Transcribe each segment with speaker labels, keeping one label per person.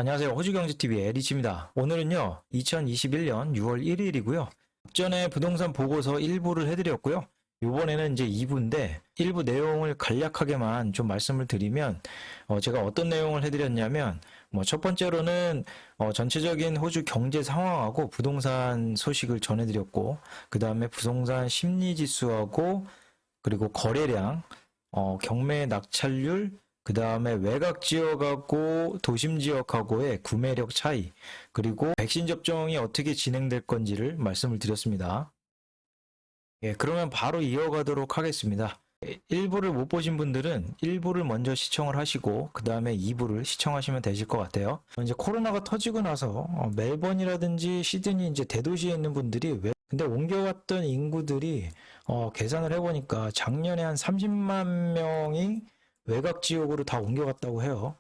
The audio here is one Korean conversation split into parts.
Speaker 1: 안녕하세요. 호주경제TV의 리치입니다. 오늘은요, 2021년 6월 1일이고요. 전에 부동산 보고서 1부를 해드렸고요. 이번에는 이제 2부인데, 1부 내용을 간략하게만 좀 말씀을 드리면, 제가 어떤 내용을 해드렸냐면, 첫 번째로는, 전체적인 호주 경제 상황하고 부동산 소식을 전해드렸고, 그 다음에 부동산 심리지수하고, 그리고 거래량, 경매 낙찰률, 그 다음에 외곽 지역하고 도심 지역하고의 구매력 차이, 그리고 백신 접종이 어떻게 진행될 건지를 말씀을 드렸습니다. 예, 그러면 바로 이어가도록 하겠습니다. 1부를 못 보신 분들은 1부를 먼저 시청을 하시고 그 다음에 2부를 시청하시면 되실 것 같아요. 이제 코로나가 터지고 나서 멜번이라든지 시드니 이제 대도시에 있는 분들이 근데 옮겨갔던 인구들이 계산을 해보니까 작년에 한 30만 명이 외곽 지역으로 다 옮겨갔다고 해요.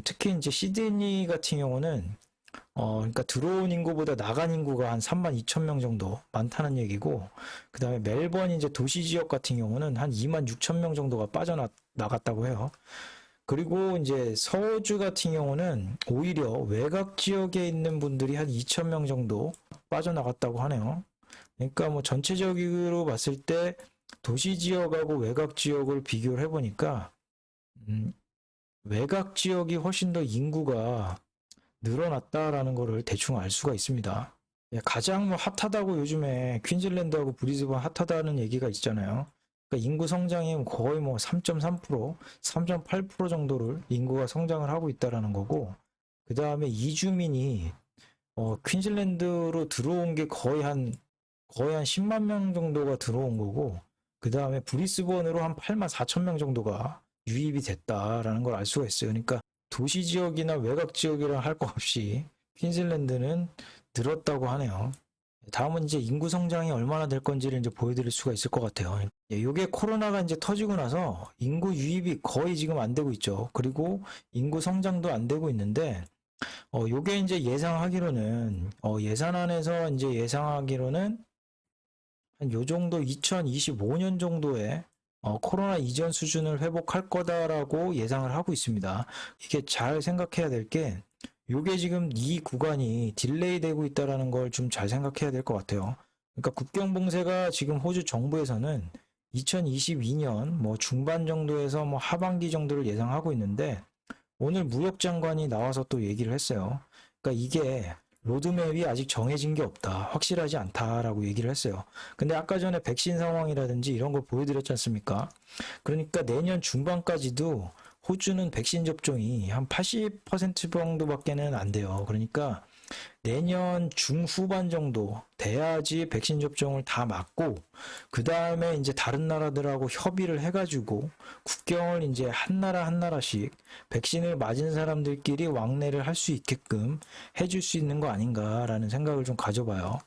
Speaker 1: 특히 이제 시드니 같은 경우는 그러니까 들어온 인구보다 나간 인구가 한 3만 2천 명 정도 많다는 얘기고, 그 다음에 멜번 이제 도시 지역 같은 경우는 한 2만 6천 명 정도가 빠져나갔다고 해요. 그리고 이제 서주 같은 경우는 오히려 외곽 지역에 있는 분들이 한 2천 명 정도 빠져나갔다고 하네요. 그러니까 뭐 전체적으로 봤을 때 도시 지역하고 외곽 지역을 비교를 해보니까 외곽 지역이 훨씬 더 인구가 늘어났다라는 거를 대충 알 수가 있습니다. 예, 가장 뭐 핫하다고 요즘에 퀸즐랜드하고 브리즈번 핫하다는 얘기가 있잖아요. 그러니까 인구 성장이 거의 뭐 3.3%, 3.8% 정도를 인구가 성장을 하고 있다라는 거고, 그 다음에 이주민이 퀸즐랜드로 들어온 게 거의 한 10만 명 정도가 들어온 거고, 그 다음에 브리스번으로 한 8만 4천 명 정도가 유입이 됐다라는 걸 알 수가 있어요. 그러니까 도시 지역이나 외곽 지역이라 할 거 없이 퀸즐랜드는 늘었다고 하네요. 다음은 이제 인구 성장이 얼마나 될 건지를 이제 보여드릴 수가 있을 것 같아요. 이게 코로나가 이제 터지고 나서 인구 유입이 거의 지금 안 되고 있죠. 그리고 인구 성장도 안 되고 있는데, 요게 이제 예상하기로는, 예산안에서 이제 예상하기로는 한 요 정도 2025년 정도에 코로나 이전 수준을 회복할 거다라고 예상을 하고 있습니다. 이게 잘 생각해야 될 게, 요게 지금 이 구간이 딜레이 되고 있다라는 걸 좀 잘 생각해야 될 것 같아요. 그러니까 국경 봉쇄가 지금 호주 정부에서는 2022년 뭐 중반 정도에서 뭐 하반기 정도를 예상하고 있는데, 오늘 무역 장관이 나와서 또 얘기를 했어요. 그러니까 이게 로드맵이 아직 정해진 게 없다. 확실하지 않다라고 얘기를 했어요. 근데 아까 전에 백신 상황이라든지 이런 걸 보여드렸지 않습니까? 그러니까 내년 중반까지도 호주는 백신 접종이 한 80% 정도밖에는 안 돼요. 그러니까 내년 중후반 정도 돼야지 백신 접종을 다 맞고, 그 다음에 이제 다른 나라들하고 협의를 해가지고 국경을 이제 한 나라 한 나라씩 백신을 맞은 사람들끼리 왕래를 할 수 있게끔 해줄 수 있는 거 아닌가라는 생각을 좀 가져봐요.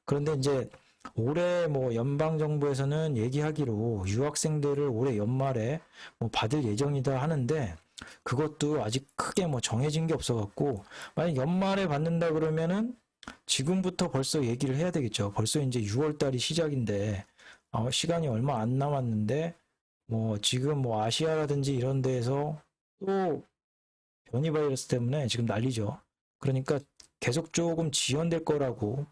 Speaker 1: 그런데 이제 올해 뭐 연방정부에서는 얘기하기로 유학생들을 올해 연말에 뭐 받을 예정이다 하는데, 그것도 아직 크게 뭐 정해진 게 없어갖고, 만약 연말에 받는다 그러면은 지금부터 벌써 얘기를 해야 되겠죠. 벌써 이제 6월 달이 시작인데, 시간이 얼마 안 남았는데, 뭐 지금 뭐 아시아라든지 이런 데에서 또 변이 바이러스 때문에 지금 난리죠. 그러니까 계속 조금 지연될 거라고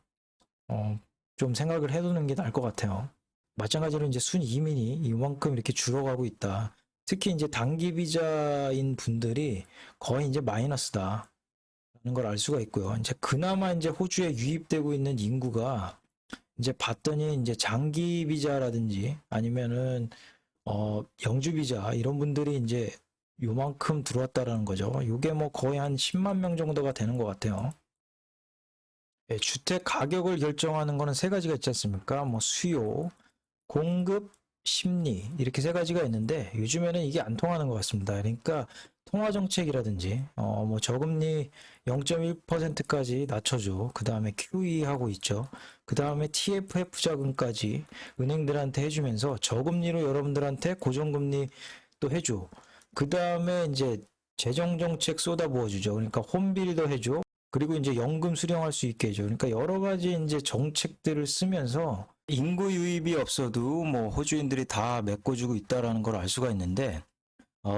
Speaker 1: 좀 생각을 해두는 게 나을 것 같아요. 마찬가지로 이제 순이민이 이만큼 이렇게 줄어가고 있다. 특히 이제 단기 비자인 분들이 거의 이제 마이너스다. 라는 걸 알 수가 있고요. 이제 그나마 이제 호주에 유입되고 있는 인구가 이제 봤더니 이제 장기 비자라든지 아니면은 영주 비자 이런 분들이 이제 요만큼 들어왔다라는 거죠. 요게 뭐 거의 한 10만 명 정도가 되는 것 같아요. 예, 주택 가격을 결정하는 거는 세 가지가 있지 않습니까? 뭐 수요, 공급, 심리 이렇게 세 가지가 있는데 요즘에는 이게 안 통하는 것 같습니다. 그러니까 통화 정책이라든지 뭐 저금리 0.1%까지 낮춰줘. 그 다음에 QE 하고 있죠. 그 다음에 TFF 자금까지 은행들한테 해주면서 저금리로 여러분들한테 고정금리 또 해줘. 그 다음에 이제 재정 정책 쏟아부어주죠. 그러니까 홈빌도 해줘. 그리고 이제 연금 수령할 수 있게 해줘. 그러니까 여러 가지 이제 정책들을 쓰면서 인구 유입이 없어도 뭐 호주인들이 다 메꿔주고 있다라는 걸 알 수가 있는데,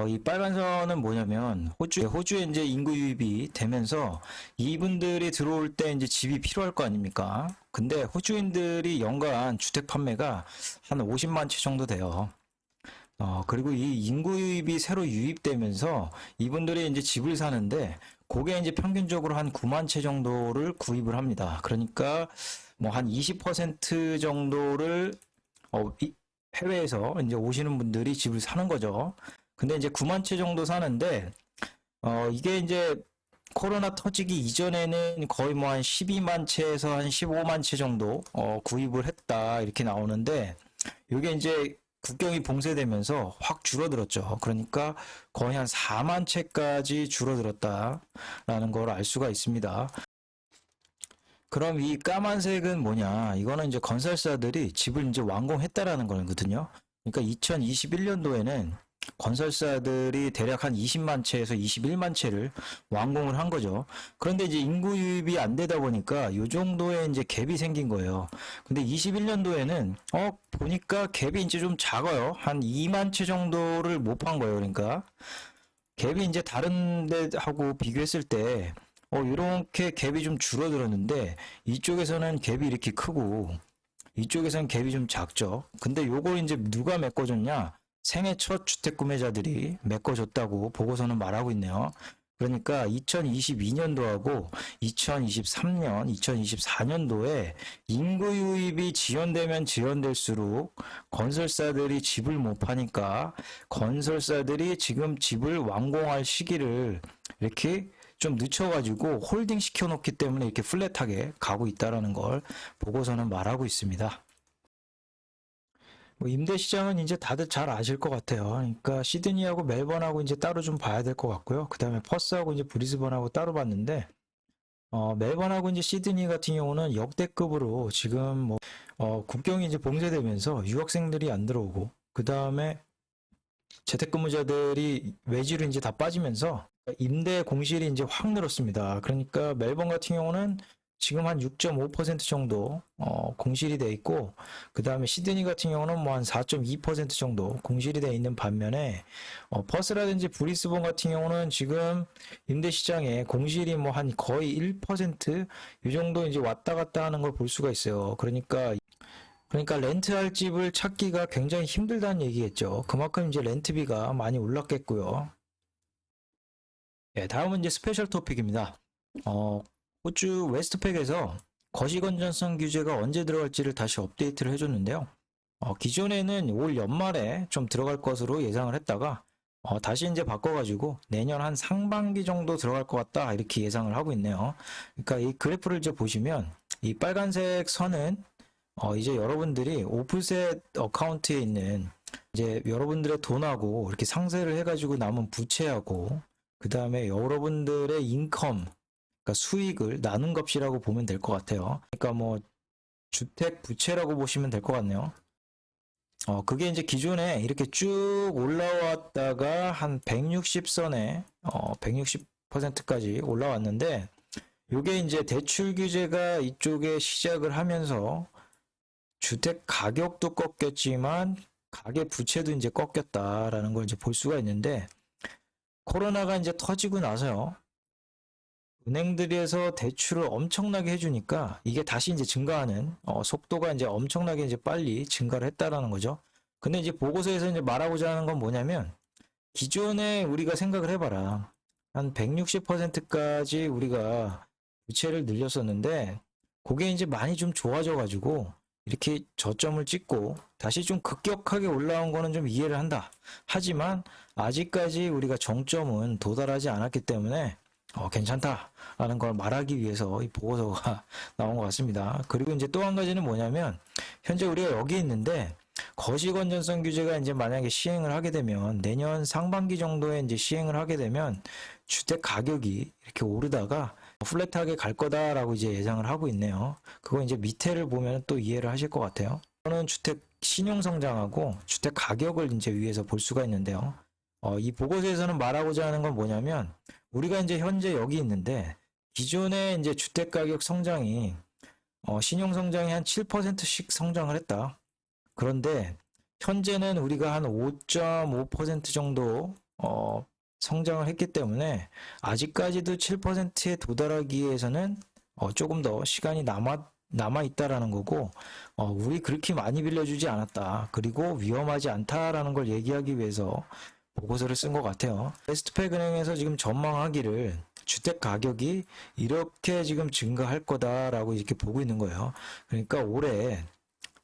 Speaker 1: 이 빨간 선은 뭐냐면 호주에 이제 인구 유입이 되면서 이분들이 들어올 때 이제 집이 필요할 거 아닙니까? 근데 호주인들이 연간 주택 판매가 한 50만 채 정도 돼요. 그리고 이 인구 유입이 새로 유입되면서 이분들이 이제 집을 사는데 그게 이제 평균적으로 한 9만 채 정도를 구입을 합니다. 그러니까 뭐 한 20% 정도를 해외에서 이제 오시는 분들이 집을 사는 거죠. 근데 이제 9만 채 정도 사는데 이게 이제 코로나 터지기 이전에는 거의 뭐 한 12만 채에서 한 15만 채 정도 구입을 했다 이렇게 나오는데 이게 이제 국경이 봉쇄되면서 확 줄어들었죠. 그러니까 거의 한 4만 채까지 줄어들었다라는 걸 알 수가 있습니다. 그럼 이 까만색은 뭐냐? 이거는 이제 건설사들이 집을 이제 완공했다라는 거거든요. 그러니까 2021년도에는 건설사들이 대략 한 20만 채에서 21만 채를 완공을 한 거죠. 그런데 이제 인구 유입이 안 되다 보니까 이 정도의 이제 갭이 생긴 거예요. 근데 21년도에는 보니까 갭이 이제 좀 작아요. 한 2만 채 정도를 못 판 거예요. 그러니까 갭이 이제 다른 데하고 비교했을 때 이렇게 갭이 좀 줄어들었는데 이쪽에서는 갭이 이렇게 크고 이쪽에서는 갭이 좀 작죠. 근데 요걸 이제 누가 메꿔줬냐? 생애 첫 주택 구매자들이 메꿔줬다고 보고서는 말하고 있네요. 그러니까 2022년도하고 2023년, 2024년도에 인구 유입이 지연되면 지연될수록 건설사들이 집을 못 파니까 건설사들이 지금 집을 완공할 시기를 이렇게 좀 늦춰가지고 홀딩 시켜놓기 때문에 이렇게 플랫하게 가고 있다라는 걸 보고서는 말하고 있습니다. 뭐 임대 시장은 이제 다들 잘 아실 것 같아요. 그러니까 시드니하고 멜번하고 이제 따로 좀 봐야 될 것 같고요. 그 다음에 퍼스하고 이제 브리즈번하고 따로 봤는데, 멜번하고 이제 시드니 같은 경우는 역대급으로 지금 뭐, 국경이 이제 봉쇄되면서 유학생들이 안 들어오고, 그 다음에 재택근무자들이 외지로 이제 다 빠지면서 임대 공실이 이제 확 늘었습니다. 그러니까 멜번 같은 경우는 지금 한 6.5% 정도 공실이 돼 있고 그 다음에 시드니 같은 경우는 뭐 한 4.2% 정도 공실이 돼 있는 반면에 퍼스라든지 브리스번 같은 경우는 지금 임대 시장에 공실이 뭐 한 거의 1%이 정도 이제 왔다 갔다 하는 걸 볼 수가 있어요. 그러니까 렌트할 집을 찾기가 굉장히 힘들다는 얘기겠죠. 그만큼 이제 렌트비가 많이 올랐겠고요. 네, 다음은 이제 스페셜 토픽입니다. 호주 웨스트팩에서 거시건전성 규제가 언제 들어갈지를 다시 업데이트를 해줬는데요. 기존에는 올 연말에 좀 들어갈 것으로 예상을 했다가 다시 이제 바꿔가지고 내년 한 상반기 정도 들어갈 것 같다 이렇게 예상을 하고 있네요. 그러니까 이 그래프를 이제 보시면 이 빨간색 선은 이제 여러분들이 오프셋 어카운트에 있는 이제 여러분들의 돈하고 이렇게 상세를 해가지고 남은 부채하고 그 다음에 여러분들의 인컴, 그러니까 수익을 나눈 값이라고 보면 될 것 같아요. 그러니까 뭐 주택 부채라고 보시면 될 것 같네요. 그게 이제 기존에 이렇게 쭉 올라왔다가 한 160선에 160%까지 올라왔는데 이게 이제 대출 규제가 이쪽에 시작을 하면서 주택 가격도 꺾였지만 가계 부채도 이제 꺾였다라는 걸 이제 볼 수가 있는데 코로나가 이제 터지고 나서요. 은행들에서 대출을 엄청나게 해주니까 이게 다시 이제 증가하는 속도가 이제 엄청나게 이제 빨리 증가를 했다라는 거죠. 근데 이제 보고서에서 이제 말하고자 하는 건 뭐냐면 기존에 우리가 생각을 해봐라. 한 160%까지 우리가 부채를 늘렸었는데 그게 이제 많이 좀 좋아져 가지고 이렇게 저점을 찍고 다시 좀 급격하게 올라온 거는 좀 이해를 한다. 하지만 아직까지 우리가 정점은 도달하지 않았기 때문에 괜찮다라는 걸 말하기 위해서 이 보고서가 나온 것 같습니다. 그리고 이제 또 한 가지는 뭐냐면 현재 우리가 여기 있는데 거시건전성 규제가 이제 만약에 시행을 하게 되면 내년 상반기 정도에 이제 시행을 하게 되면 주택 가격이 이렇게 오르다가 플랫하게 갈 거다라고 이제 예상을 하고 있네요. 그거 이제 밑에를 보면 또 이해를 하실 것 같아요. 저는 주택 신용 성장하고 주택 가격을 이제 위에서 볼 수가 있는데요. 이 보고서에서는 말하고자 하는 건 뭐냐면 우리가 이제 현재 여기 있는데 기존에 이제 주택 가격 성장이 신용 성장이 한 7%씩 성장을 했다. 그런데 현재는 우리가 한 5.5% 정도 성장을 했기 때문에 아직까지도 7%에 도달하기 위해서는 조금 더 시간이 남아 있다라는 거고, 우리 그렇게 많이 빌려주지 않았다. 그리고 위험하지 않다라는 걸 얘기하기 위해서 보고서를 쓴 것 같아요. 웨스트팩 은행에서 지금 전망하기를 주택 가격이 이렇게 지금 증가할 거다라고 이렇게 보고 있는 거예요. 그러니까 올해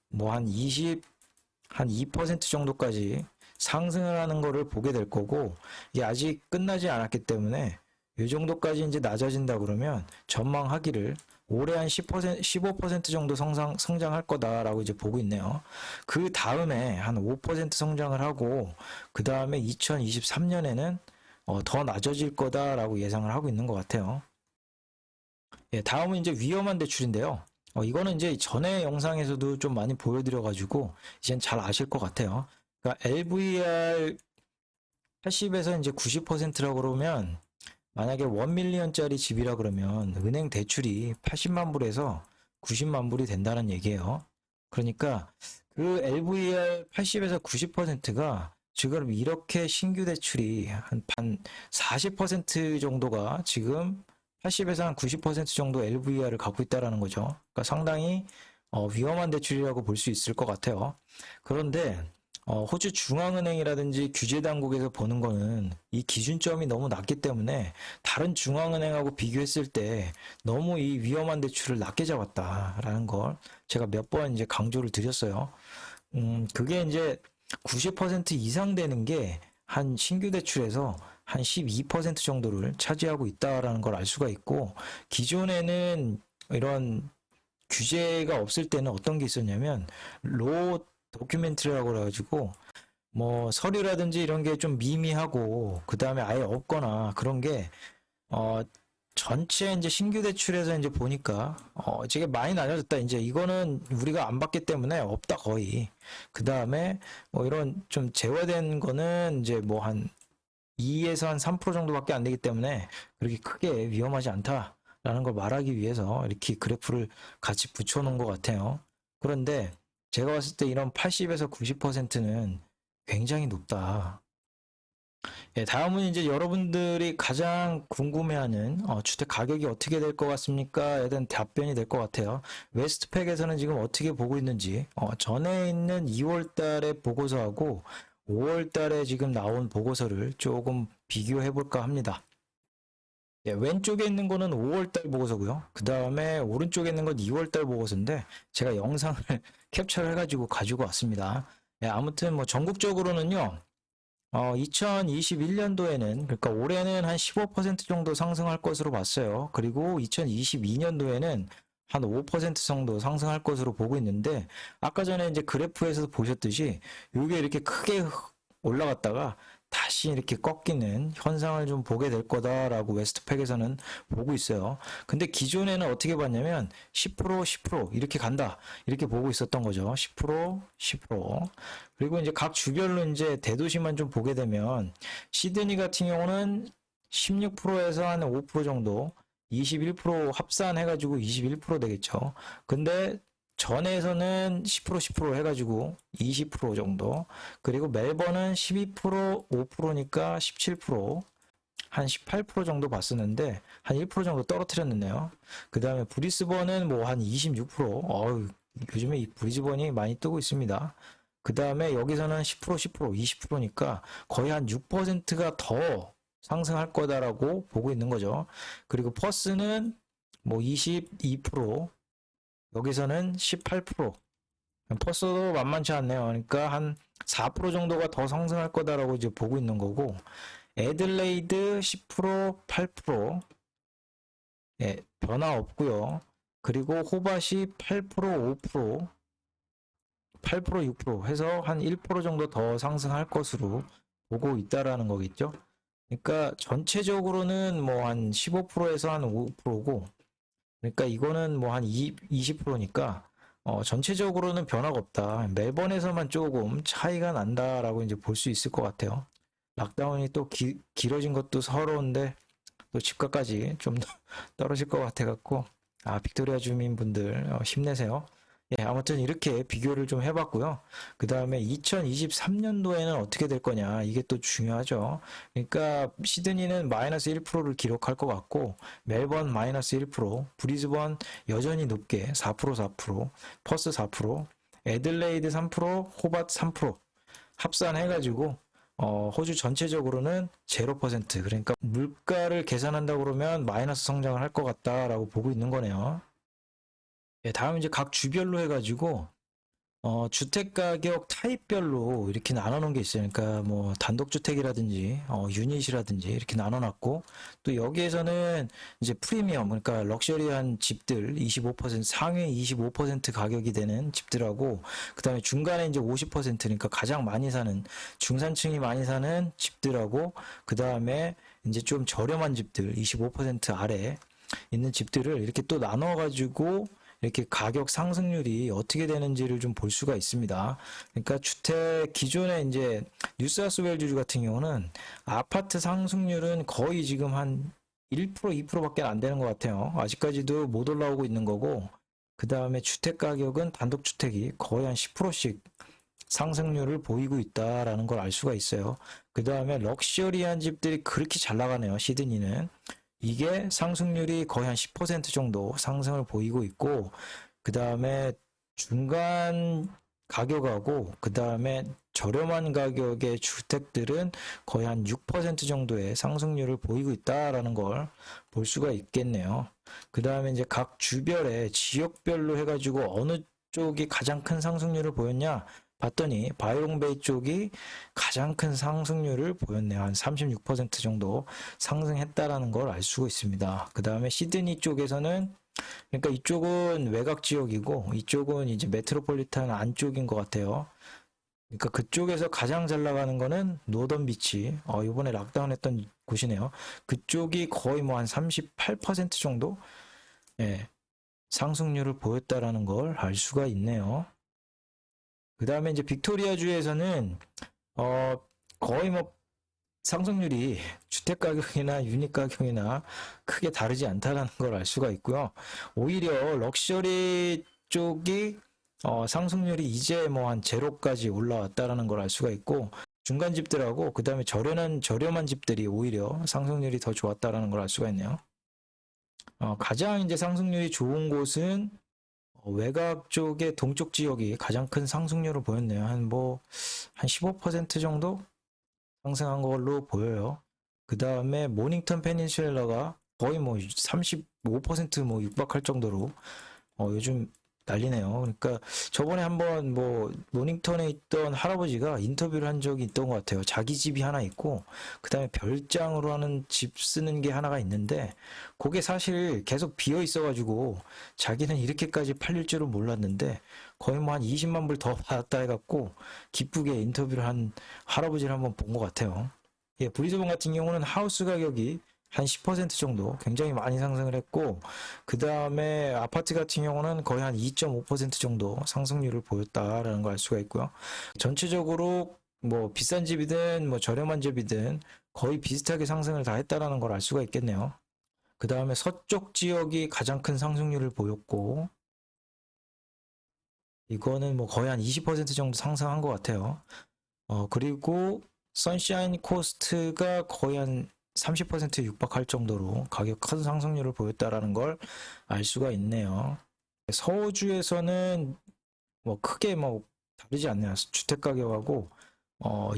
Speaker 1: 뭐 한 2% 정도까지 상승을 하는 거를 보게 될 거고, 이게 아직 끝나지 않았기 때문에 이 정도까지 이제 낮아진다 그러면 전망하기를 올해 한 10%, 15% 정도 성장할 거다라고 이제 보고 있네요. 그 다음에 한 5% 성장을 하고, 그 다음에 2023년에는 더 낮아질 거다라고 예상을 하고 있는 것 같아요. 예, 다음은 이제 위험한 대출인데요. 이거는 이제 전에 영상에서도 좀 많이 보여드려가지고, 이젠 잘 아실 것 같아요. 그러니까 LVR 80에서 이제 90%라고 그러면, 만약에 1밀리언짜리 집이라 그러면 은행 대출이 80만 불에서 90만 불이 된다는 얘기예요. 그러니까 그 LVR 80에서 90%가 지금 이렇게 신규 대출이 한 40% 정도가 지금 80에서 한 90% 정도 LVR을 갖고 있다라는 거죠. 그러니까 상당히 위험한 대출이라고 볼 수 있을 것 같아요. 그런데 호주 중앙은행이라든지 규제당국에서 보는 거는 이 기준점이 너무 낮기 때문에 다른 중앙은행하고 비교했을 때 너무 이 위험한 대출을 낮게 잡았다라는 걸 제가 몇 번 이제 강조를 드렸어요. 그게 이제 90% 이상 되는 게 한 신규 대출에서 한 12% 정도를 차지하고 있다라는 걸 알 수가 있고, 기존에는 이런 규제가 없을 때는 어떤 게 있었냐면 로 도큐멘트라고 그래가지고 뭐 서류라든지 이런 게 좀 미미하고 그 다음에 아예 없거나 그런 게 전체 이제 신규 대출에서 이제 보니까 되게 많이 나눠졌다. 이제 이거는 우리가 안 받기 때문에 없다 거의. 그 다음에 뭐 이런 좀 제외된 거는 이제 뭐 한 2에서 한 3% 정도밖에 안 되기 때문에 그렇게 크게 위험하지 않다라는 걸 말하기 위해서 이렇게 그래프를 같이 붙여놓은 것 같아요. 그런데 제가 봤을 때 이런 80에서 90%는 굉장히 높다. 예, 다음은 이제 여러분들이 가장 궁금해하는 주택 가격이 어떻게 될 것 같습니까?에 대한 답변이 될 것 같아요. 웨스트팩에서는 지금 어떻게 보고 있는지, 전에 있는 2월 달의 보고서하고 5월 달에 지금 나온 보고서를 조금 비교해 볼까 합니다. 예, 왼쪽에 있는 거는 5월 달 보고서고요. 그 다음에 오른쪽에 있는 건 2월 달 보고서인데 제가 영상을 캡처를 해가지고 가지고 왔습니다. 예, 아무튼 뭐 전국적으로는요. 2021년도에는, 그러니까 올해는 한 15% 정도 상승할 것으로 봤어요. 그리고 2022년도에는 한 5% 정도 상승할 것으로 보고 있는데, 아까 전에 이제 그래프에서 보셨듯이, 이게 이렇게 크게 올라갔다가 다시 이렇게 꺾이는 현상을 좀 보게 될 거다라고 웨스트팩에서는 보고 있어요. 근데 기존에는 어떻게 봤냐면 10%, 10% 이렇게 간다. 이렇게 보고 있었던 거죠. 10%, 10%. 그리고 이제 각 주별로 이제 대도시만 좀 보게 되면 시드니 같은 경우는 16%에서 한 5% 정도, 21% 합산해가지고 21% 되겠죠. 근데 전에서는 10% 10% 해가지고 20% 정도, 그리고 멜번은 12% 5%니까 17%, 한 18% 정도 봤었는데 한 1% 정도 떨어뜨렸는데요. 그 다음에 브리스번은 뭐 한 26%, 요즘에 이 브리즈번이 많이 뜨고 있습니다. 그 다음에 여기서는 10% 10% 20%니까 거의 한 6%가 더 상승할 거다라고 보고 있는 거죠. 그리고 퍼스는 뭐 22%, 여기서는 18%. 퍼스도 만만치 않네요. 그러니까 한 4% 정도가 더 상승할 거다라고 이제 보고 있는 거고, 애들레이드 10%, 8%, 예, 변화 없고요. 그리고 호밭이 8%, 5%, 8%, 6% 해서 한 1% 정도 더 상승할 것으로 보고 있다라는 거겠죠. 그러니까 전체적으로는 뭐 한 15%에서 한 5%고, 그러니까 이거는 뭐 한 20%니까 전체적으로는 변화가 없다. 멜번에서만 조금 차이가 난다라고 이제 볼 수 있을 것 같아요. 락다운이 또 길어진 것도 서러운데 또 집값까지 좀 떨어질 것 같아 갖고 빅토리아 주민분들 힘내세요. 예, 아무튼 이렇게 비교를 좀 해봤고요. 그 다음에 2023년도에는 어떻게 될 거냐, 이게 또 중요하죠. 그러니까 시드니는 마이너스 1%를 기록할 것 같고, 멜번 마이너스 1%, 브리즈번 여전히 높게 4%, 4%, 퍼스 4%, 애들레이드 3%, 호바트 3% 합산해가지고 호주 전체적으로는 0%, 그러니까 물가를 계산한다 그러면 마이너스 성장을 할 것 같다라고 보고 있는 거네요. 예, 다음 이제 각 주별로 해가지고 주택 가격 타입별로 이렇게 나눠놓은 게 있어요. 그러니까 뭐 단독주택이라든지 유닛이라든지 이렇게 나눠놨고, 또 여기에서는 이제 프리미엄, 그러니까 럭셔리한 집들 25%, 상위 25% 가격이 되는 집들하고, 그다음에 중간에 이제 50%, 그러니까 가장 많이 사는 중산층이 많이 사는 집들하고, 그다음에 이제 좀 저렴한 집들 25% 아래 있는 집들을 이렇게 또 나눠가지고 이렇게 가격 상승률이 어떻게 되는지를 좀 볼 수가 있습니다. 그러니까 주택 기존에 이제 뉴사우스웨일즈 같은 경우는 아파트 상승률은 거의 지금 한 1%, 2%밖에 안 되는 것 같아요. 아직까지도 못 올라오고 있는 거고, 그 다음에 주택 가격은 단독주택이 거의 한 10%씩 상승률을 보이고 있다라는 걸 알 수가 있어요. 그 다음에 럭셔리한 집들이 그렇게 잘 나가네요, 시드니는. 이게 상승률이 거의 한 10% 정도 상승을 보이고 있고, 그 다음에 중간 가격하고, 그 다음에 저렴한 가격의 주택들은 거의 한 6% 정도의 상승률을 보이고 있다라는 걸 볼 수가 있겠네요. 그 다음에 이제 각 주별의 지역별로 해가지고 어느 쪽이 가장 큰 상승률을 보였냐 봤더니 바이롱베이 쪽이 가장 큰 상승률을 보였네요. 한 36% 정도 상승했다라는 걸 알 수가 있습니다. 그 다음에 시드니 쪽에서는, 그러니까 이쪽은 외곽 지역이고 이쪽은 이제 메트로폴리탄 안쪽인 것 같아요. 그러니까 그쪽에서 가장 잘 나가는 거는 노던 비치, 이번에 락다운 했던 곳이네요. 그쪽이 거의 뭐 한 38% 정도, 예, 상승률을 보였다라는 걸 알 수가 있네요. 그 다음에 이제 빅토리아주에서는 어, 거의 뭐 상승률이 주택 가격이나 유닛 가격이나 크게 다르지 않다는 걸 알 수가 있고요. 오히려 럭셔리 쪽이 상승률이 이제 뭐 한 제로까지 올라왔다라는 걸 알 수가 있고, 중간 집들하고 그 다음에 저렴한 집들이 오히려 상승률이 더 좋았다라는 걸 알 수가 있네요. 가장 이제 상승률이 좋은 곳은 외곽 쪽의 동쪽 지역이 가장 큰 상승률을 보였네요. 한 15% 정도 상승한 걸로 보여요. 그 다음에 모닝턴 페닌슐라가 거의 뭐 35%뭐 육박할 정도로 요즘 난리네요. 그러니까 저번에 한번 뭐 모닝턴에 있던 할아버지가 인터뷰를 한 적이 있던 것 같아요. 자기 집이 하나 있고 그 다음에 별장으로 하는 집 쓰는 게 하나가 있는데, 그게 사실 계속 비어 있어가지고 자기는 이렇게까지 팔릴 줄은 몰랐는데 거의 뭐 한 20만 불 더 받았다 해갖고 기쁘게 인터뷰를 한 할아버지를 한번 본 것 같아요. 예, 브리즈번 같은 경우는 하우스 가격이 한 10% 정도 굉장히 많이 상승을 했고, 그 다음에 아파트 같은 경우는 거의 한 2.5% 정도 상승률을 보였다라는 걸 알 수가 있고요. 전체적으로 뭐 비싼 집이든 뭐 저렴한 집이든 거의 비슷하게 상승을 다 했다라는 걸 알 수가 있겠네요. 그 다음에 서쪽 지역이 가장 큰 상승률을 보였고, 이거는 뭐 거의 한 20% 정도 상승한 것 같아요. 그리고 선샤인 코스트가 거의 한 30% 육박할 정도로 가격 큰 상승률을 보였다라는 걸 알 수가 있네요. 서호주에서는 뭐 크게 뭐 다르지 않네요. 주택 가격하고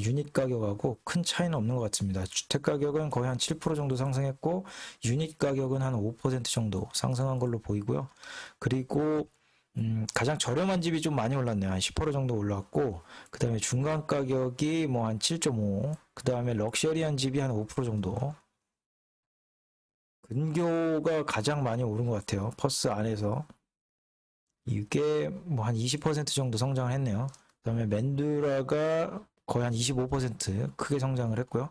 Speaker 1: 유닛 가격하고 큰 차이는 없는 것 같습니다. 주택 가격은 거의 한 7% 정도 상승했고 유닛 가격은 한 5% 정도 상승한 걸로 보이고요. 그리고 가장 저렴한 집이 좀 많이 올랐네요. 한 10% 정도 올랐고, 그 다음에 중간 가격이 뭐 한 7.5, 그 다음에 럭셔리한 집이 한 5% 정도. 근교가 가장 많이 오른 것 같아요. 퍼스 안에서. 이게 뭐 한 20% 정도 성장을 했네요. 그 다음에 맨두라가 거의 한 25% 크게 성장을 했고요.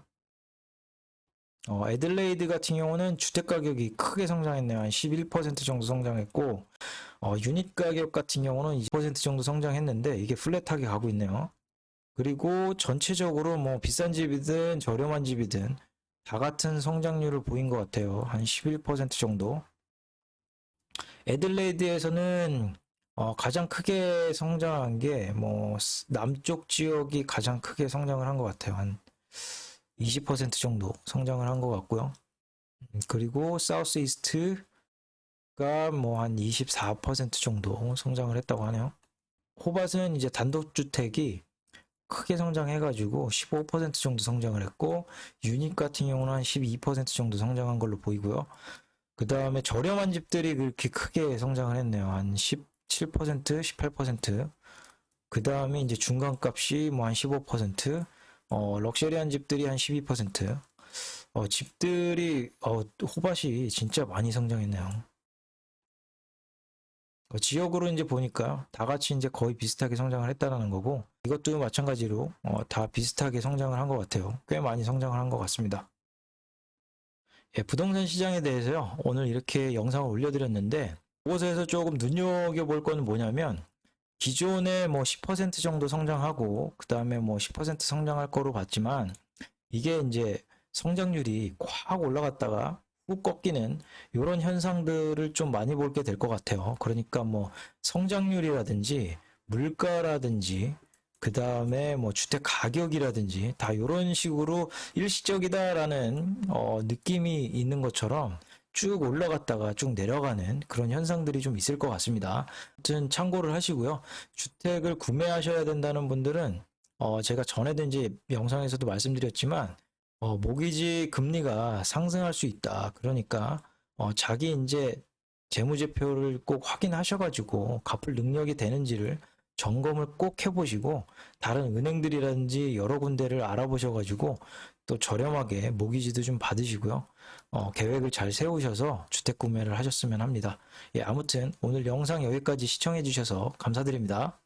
Speaker 1: 애들레이드 같은 경우는 주택 가격이 크게 성장했네요. 한 11% 정도 성장했고, 유닛 가격 같은 경우는 20% 정도 성장했는데 이게 플랫하게 가고 있네요. 그리고 전체적으로 뭐 비싼 집이든 저렴한 집이든 다 같은 성장률을 보인 것 같아요. 한 11% 정도. 애들레이드에서는 가장 크게 성장한 게 뭐 남쪽 지역이 가장 크게 성장을 한 것 같아요. 한 20% 정도 성장을 한 것 같고요. 그리고 사우스 이스트가 뭐 한 24% 정도 성장을 했다고 하네요. 호밭은 이제 단독주택이 크게 성장해가지고 15% 정도 성장을 했고, 유닛 같은 경우는 한 12% 정도 성장한 걸로 보이고요. 그 다음에 저렴한 집들이 그렇게 크게 성장을 했네요. 한 17%, 18%. 그 다음에 이제 중간값이 뭐 한 15%, 럭셔리한 집들이 한 12%. 집들이, 호밭이 진짜 많이 성장했네요. 지역으로 이제 보니까 다 같이 이제 거의 비슷하게 성장을 했다라는 거고, 이것도 마찬가지로 다 비슷하게 성장을 한 것 같아요. 꽤 많이 성장을 한 것 같습니다. 예, 부동산 시장에 대해서요, 오늘 이렇게 영상을 올려드렸는데, 이곳에서 조금 눈여겨볼 거는 뭐냐면, 기존에 뭐 10% 정도 성장하고, 그 다음에 뭐 10% 성장할 거로 봤지만, 이게 이제 성장률이 확 올라갔다가 훅 꺾이는 이런 현상들을 좀 많이 볼게 될 것 같아요. 그러니까 뭐 성장률이라든지 물가라든지 그 다음에 뭐 주택 가격이라든지 다 이런 식으로 일시적이다라는 느낌이 있는 것처럼 쭉 올라갔다가 쭉 내려가는 그런 현상들이 좀 있을 것 같습니다. 아무튼 참고를 하시고요. 주택을 구매하셔야 된다는 분들은 제가 전에도 이제 영상에서도 말씀드렸지만 모기지 금리가 상승할 수 있다. 그러니까 자기 이제 재무제표를 꼭 확인하셔가지고 갚을 능력이 되는지를 점검을 꼭 해보시고 다른 은행들이라든지 여러 군데를 알아보셔가지고 또 저렴하게 모기지도 좀 받으시고요. 계획을 잘 세우셔서 주택 구매를 하셨으면 합니다. 예, 아무튼 오늘 영상 여기까지 시청해 주셔서 감사드립니다.